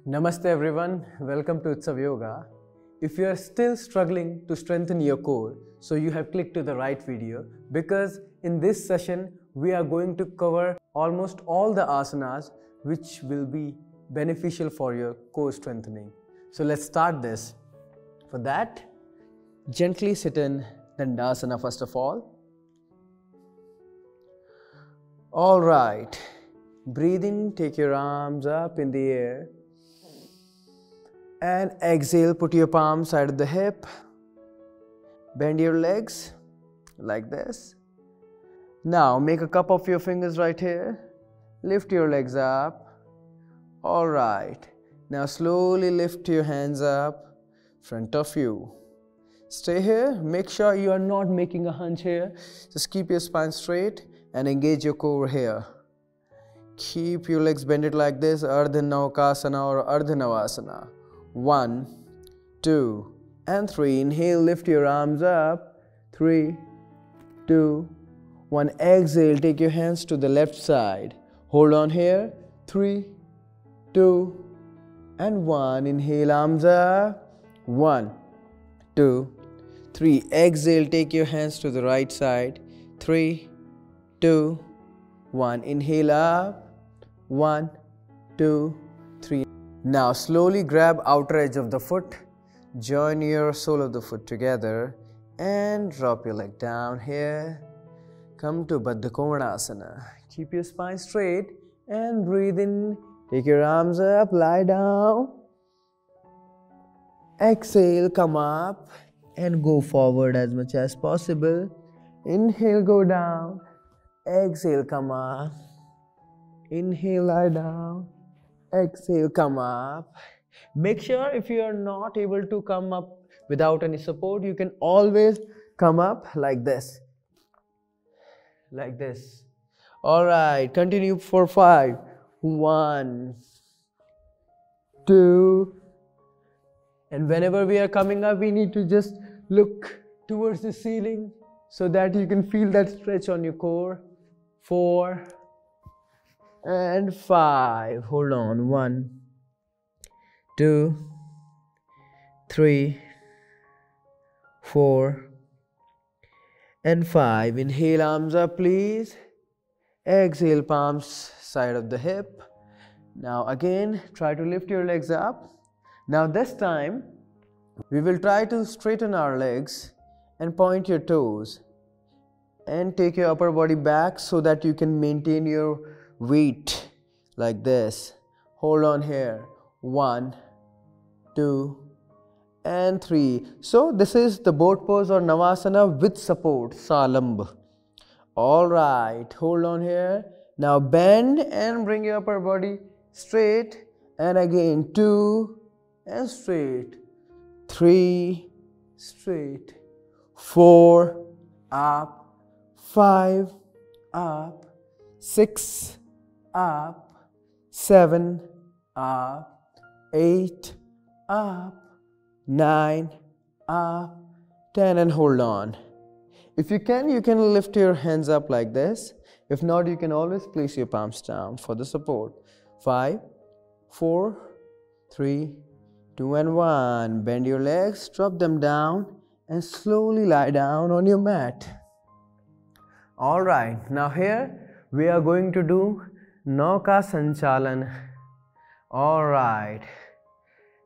Namaste everyone, welcome to Utsav Yoga. If you are still struggling to strengthen your core, so you have clicked to the right video because in this session we are going to cover almost all the asanas which will be beneficial for your core strengthening. So let's start this. For that, gently sit in Dandasana first of all. Alright, breathe in, take your arms up in the air. And exhale, put your palms side of the hip. Bend your legs like this. Now make a cup of your fingers right here. Lift your legs up. Alright. Now slowly lift your hands up front of you. Stay here. Make sure you are not making a hunch here. Just keep your spine straight and engage your core here. Keep your legs bended like this. Ardha Navakasana or Ardha Navasana. 1, 2, and 3. Inhale, lift your arms up. 3, 2, 1. Exhale, take your hands to the left side. Hold on here. 3, 2, and 1. Inhale, arms up. 1, 2, 3. Exhale, take your hands to the right side. 3, 2, 1. Inhale up. 1, 2, 3. Now slowly grab outer edge of the foot, join your sole of the foot together and drop your leg down here. Come to Baddha Konasana. Keep your spine straight and breathe in. Take your arms up, lie down. Exhale, come up and go forward as much as possible. Inhale, go down. Exhale, come up. Inhale, lie down. Exhale, come up. Make sure if you are not able to come up without any support, you can always come up like this. Like this. Alright, continue for 5. 1, 2. And whenever we are coming up, we need to just look towards the ceiling so that you can feel that stretch on your core. 4. And 5. Hold on. 1, 2, 3, 4, and 5. Inhale, arms up, please. Exhale, palms side of the hip. Now again, try to lift your legs up. Now this time, we will try to straighten our legs and point your toes. And take your upper body back so that you can maintain your weight like this. Hold on here. 1, 2, and 3. So this is the boat pose or Navasana with support, Salamb. Alright, hold on here. Now bend and bring your upper body straight. And again 2 and straight. 3 straight. 4 up. 5 up. 6 up, 7 up, 8 up, 9 up, 10, and hold on. If you can lift your hands up like this. If not, you can always place your palms down for the support. 5, 4, 3, 2, and 1. Bend your legs, drop them down, and slowly lie down on your mat. Alright, now here we are going to do Nauka Sanchalan. Alright.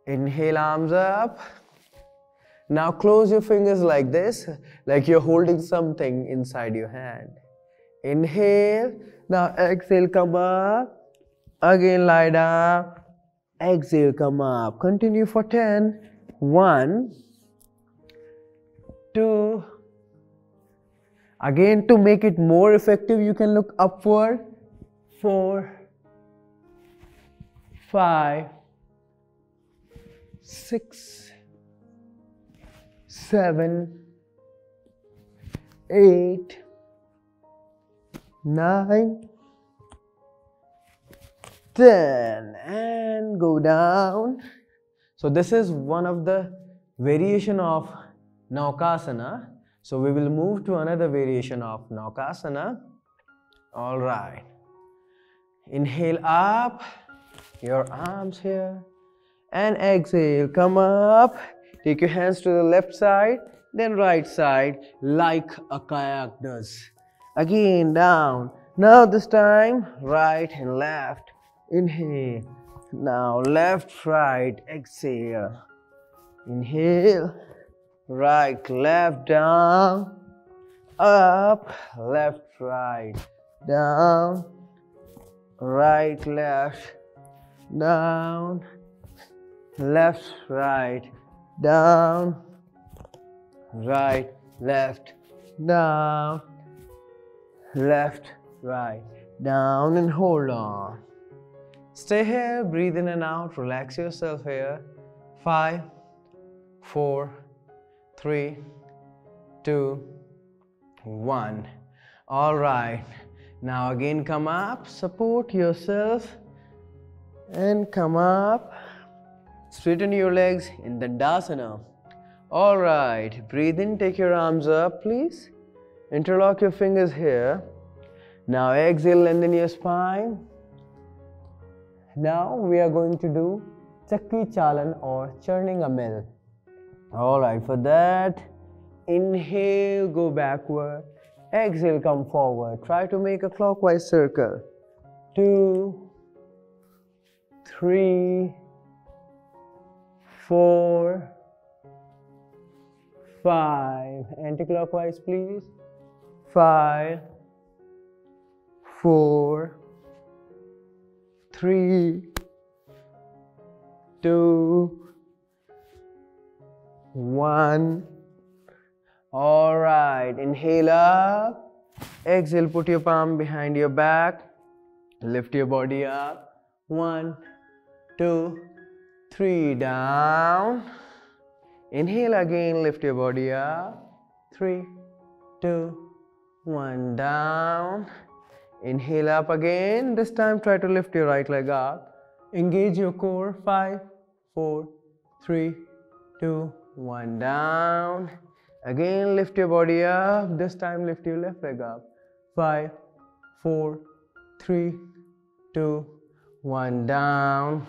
Inhale, arms up. Now close your fingers like this, like you're holding something inside your hand. Inhale. Now exhale, come up. Again, lie down. Exhale, come up. Continue for 10. 1, 2. Again, to make it more effective, you can look upward. 4, 5, 6, 7, 8, 9, 10, and go down. So this is one of the variation of Naukasana. So we will move to another variation of Naukasana. Alright. Inhale up, your arms here. and exhale, come up. Take your hands to the left side, then right side, like a kayak does. Again, down. Now this time, right and left. Inhale. Now left, right, exhale. Inhale. Right, left, down. Up, left, right, down. Right, left, down. Left, right, down. Right, left, down. Left, right, down, and hold on. Stay here, breathe in and out, relax yourself here. 5, 4, 3, 2, 1. All right. Now again come up, support yourself and come up. Straighten your legs in Dandasana. All right. Breathe in, take your arms up, please. Interlock your fingers here. Now exhale, lengthen your spine. Now we are going to do Chakki Chalan or churning a mill. Alright, for that, inhale, go backward. Exhale, come forward. Try to make a clockwise circle. 2, 3, 4, 5. Anti-clockwise, please. 5, 4, 3, 2, 1. All right, inhale up. Exhale, put your palm behind your back. Lift your body up. 1, 2, 3, down. Inhale again, lift your body up. 3, 2, 1, down. Inhale up again. This time try to lift your right leg up. Engage your core. 5, 4, 3, 2, 1, down. Again lift your body up. This time lift your left leg up. 5, 4, 3, 2, 1, down.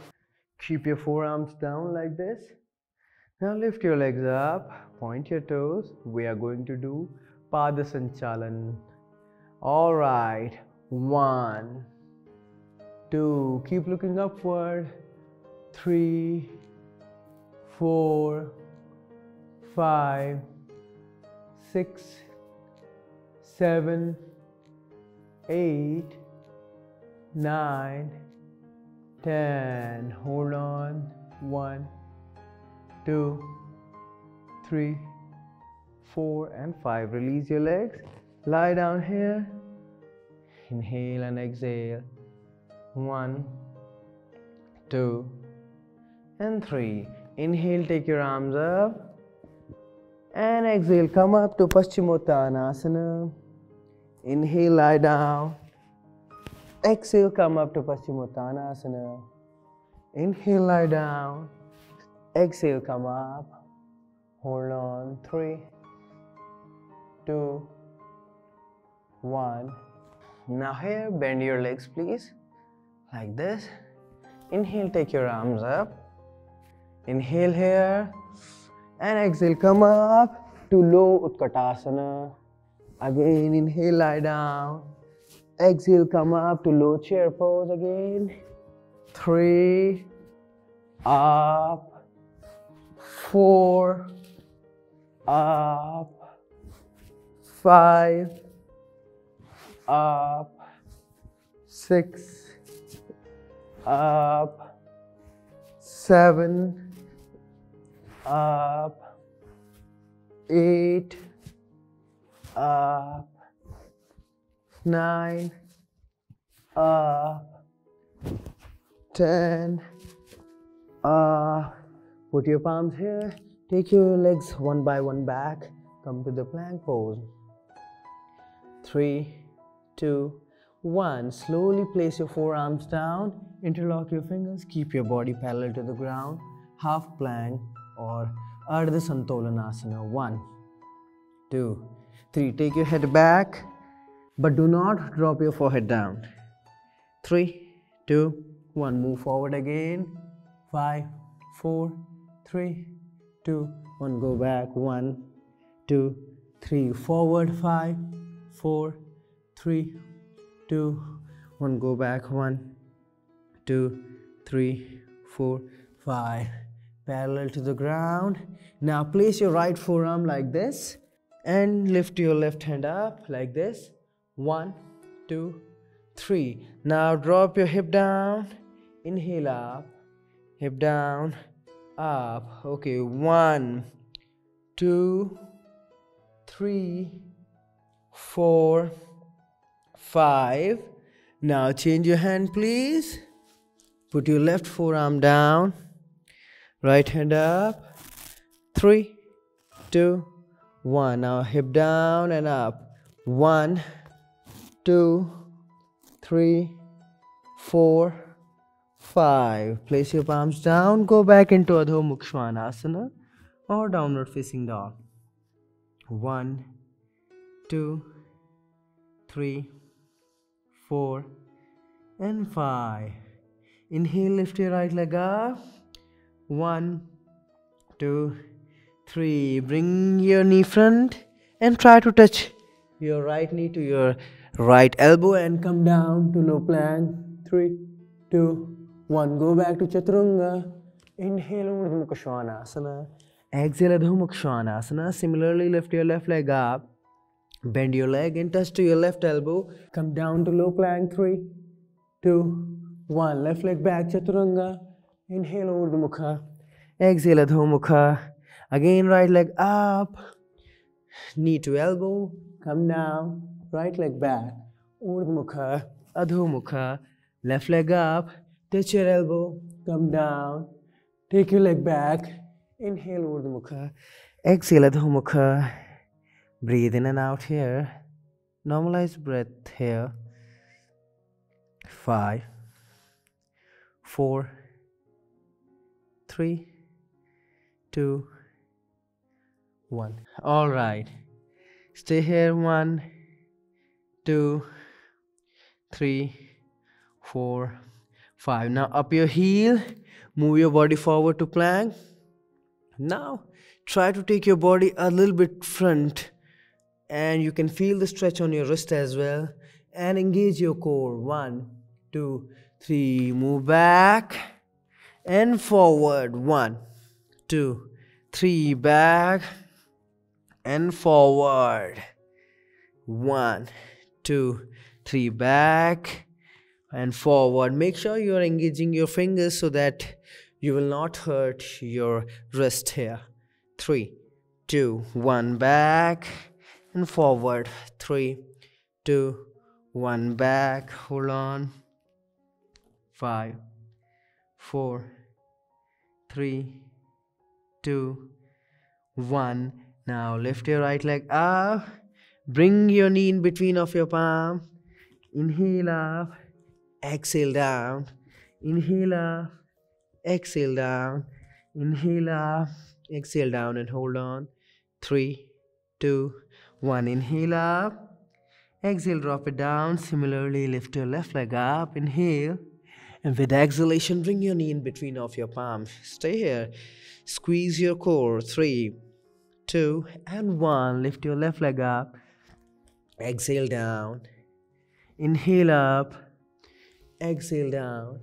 Keep your forearms down like this. Now lift your legs up. Point your toes. We are going to do Padasanchalan. All right. 1, 2, keep looking upward. 3, 4, 5, 6, 7, 8, 9, 10. Hold on. 1, 2, 3, 4, and 5. Release your legs. Lie down here. Inhale and exhale. 1, 2, and 3. Inhale, take your arms up. And exhale, come up to Paschimottanasana. Inhale, lie down. Exhale, come up to Paschimottanasana. Inhale, lie down. Exhale, come up. Hold on. 3, 2, 1. Now here, bend your legs please, like this. Inhale, take your arms up. Inhale here, and exhale, come up to low Utkatasana. Again, inhale, lie down. Exhale, come up to low chair pose again. 3, up, 4, up, 5, up, 6, up, 7, up, 8, up, 9, up, 10, up. Put your palms here. Take your legs one by one back. Come to the plank pose. 3, 2, 1. Slowly place your forearms down. Interlock your fingers. Keep your body parallel to the ground. Half plank or Ardha Santolanasana. 1, 2, 3. Take your head back, but do not drop your forehead down. 3, 2, 1. Move forward again. 5, 4, 3, 2, 1. Go back. 1, 2, 3. Forward. 5, 4, 3, 2, 1. Go back. 1, 2, 3, 4, 5. Parallel to the ground. Now place your right forearm like this and lift your left hand up like this. 1, 2, 3. Now drop your hip down. Inhale up. Hip down. Up. Okay. 1, 2, 3, 4, 5. Now change your hand, please. Put your left forearm down. Right hand up. 3, 2, 1. Now hip down and up. 1, 2, 3, 4, 5. Place your palms down. Go back into Adho Mukha Svanasana or downward facing dog. 1, 2, 3, 4, and 5. Inhale, lift your right leg up. 1, 2, 3. Bring your knee front and try to touch your right knee to your right elbow and come down to low plank. 3, 2, 1. Go back to Chaturanga. Inhale, Urdhva Mukha Svanasana. Exhale, Adho Mukha Svanasana. Similarly, lift your left leg up. Bend your leg and touch to your left elbow. Come down to low plank. 3, 2, 1. Left leg back, Chaturanga. Inhale, Urdhva Mukha. Exhale, Adho Mukha. Again, right leg up. Knee to elbow. Come down. Right leg back. Urdhva Mukha. Adho Mukha. Left leg up. Touch your elbow. Come down. Take your leg back. Inhale, Urdhva Mukha. Exhale, Adho Mukha. Breathe in and out here. Normalize breath here. 5, 4, 3, 2, 1. All right. Stay here. 1, 2, 3, 4, 5. Now up your heel. Move your body forward to plank. Now try to take your body a little bit front. And you can feel the stretch on your wrist as well. And engage your core. 1, 2, 3. Move back and forward. 1, 2, 3. Back and forward. 1, 2, 3. Back and forward. Make sure you are engaging your fingers so that you will not hurt your wrist here. 3, 2, 1. Back and forward. 3, 2, 1. Back. Hold on. 5, 4, 3, 2, 1. Now lift your right leg up. Bring your knee in between of your palm. Inhale up. Exhale down. Inhale up. Exhale down. Inhale up. Exhale down and hold on. 3, 2, 1. Inhale up. Exhale, drop it down. Similarly, lift your left leg up. Inhale. And with exhalation, bring your knee in between of your palms. Stay here. Squeeze your core. 3, 2, and 1. Lift your left leg up. Exhale down. Inhale up. Exhale down.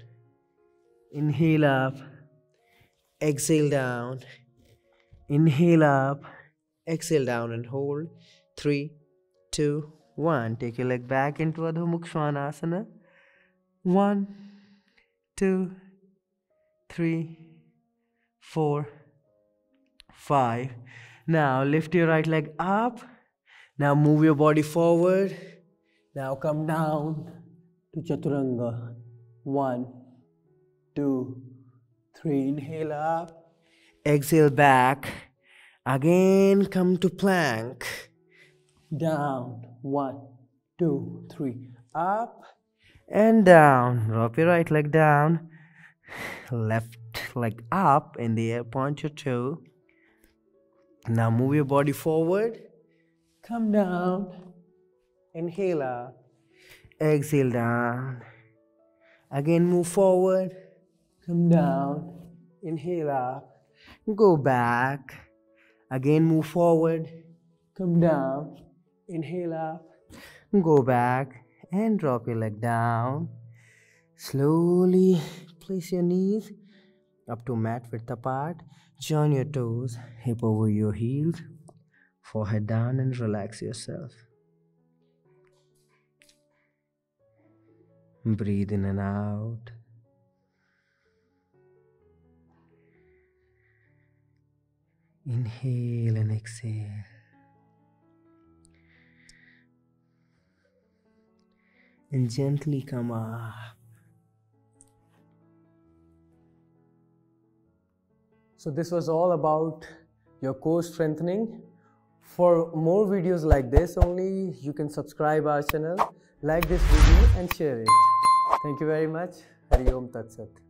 Inhale up. Exhale down. Inhale up. Exhale down and hold. 3, 2, 1. Take your leg back into Adho Mukha Svanasana. 1, 2, 3, 4, 5. Now lift your right leg up. Now move your body forward. Now come down to Chaturanga. 1, 2, 3. Inhale up. Exhale back. Again come to plank. Down. 1, 2, 3. Up and down. Drop your right leg down. Left leg up in the air. Point your toe. Now move your body forward. Come down. Inhale up. Exhale down. Again move forward. Come down. inhale up, go back, again move forward, come down, inhale up, go back and drop your leg down. Slowly place your knees up to mat width apart, join your toes, hip over your heels, forehead down and relax yourself. Breathe in and out. Inhale and exhale. And gently come up. So this was all about your core strengthening. For more videos like this only, you can subscribe our channel, like this video and share it. Thank you very much. Hari Om Tat Sat.